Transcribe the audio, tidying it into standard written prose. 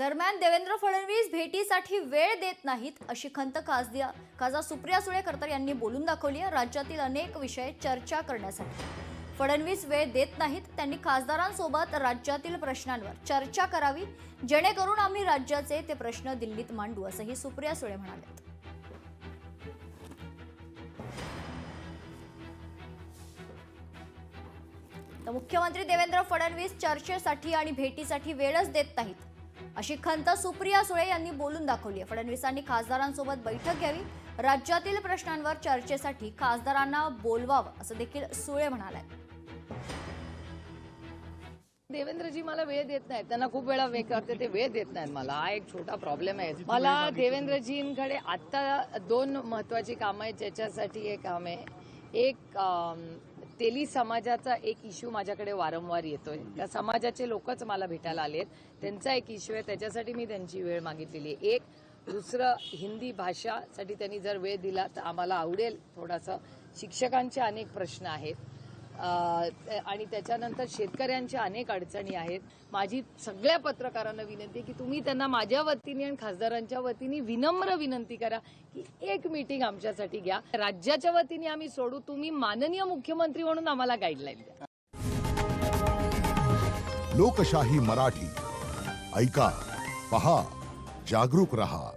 दरम्यान देवेंद्र फडणवीस भेटीसाठी वेळ देत नाहीत अशी खंत खासदार सुप्रिया सुळे करतर यांनी बोलून दाखवली आहे। राज्यातील अनेक विषय चर्चा करण्यासाठी फडणवीस वेळ देत नाहीत। त्यांनी खासदारांसोबत राज्यातील प्रश्नांवर चर्चा करावी, जेणेकरून आम्ही राज्याचे ते प्रश्न दिल्लीत मांडू, असंही सुप्रिया सुळे म्हणाले। तर मुख्यमंत्री देवेंद्र फडणवीस चर्चेसाठी आणि भेटीसाठी वेळच देत नाहीत अशी खंत सुप्रिया सुळे यांनी बोलून दाखवली आहे। फडणवीसांनी खासदारांसोबत बैठक घ्यावी, राज्यातील प्रश्नांवर चर्चेसाठी खासदारांना बोलवावं, असं देखील सुळे म्हणाले। देवेंद्रजी मला वेळ देत नाहीत, त्यांना खूप वेळा वेळ करते, ते वेळ देत नाहीत मला। हा एक छोटा प्रॉब्लेम आहे मला। देवेंद्रजींकडे आता दोन महत्वाची कामं आहेत, ज्याच्यासाठी हे काम आहे। एक तेली समाजाचा एक इश्यू माझ्याकडे वारंवार येतोय, त्या समाजाचे लोकच मला भेटायला आलेत, त्यांचा एक इश्यू आहे, त्याच्यासाठी मी त्यांची वेळ मागितलेली आहे। एक दुसरं हिंदी भाषासाठी त्यांनी जर वेळ दिला तर आम्हाला आवडेल थोडासा। शिक्षकांचे अनेक प्रश्न आहेत आणि त्याच्यानंतर शेतकऱ्यांच्या अनेक अडचणी आहेत। माझी सगळ्या पत्रकारांना विनंती आहे की तुम्ही त्यांना माझ्या वतीने आणि खासदारांच्या वतीने विनम्र विनंती करा की एक मीटिंग आमच्यासाठी घ्या। राज्याच्या वतीने आम्ही सोडू, तुम्ही माननीय मुख्यमंत्री म्हणून आम्हाला गाईडलाईन द्या। लोकशाही मराठी ऐका, पहा, जागरूक रहा।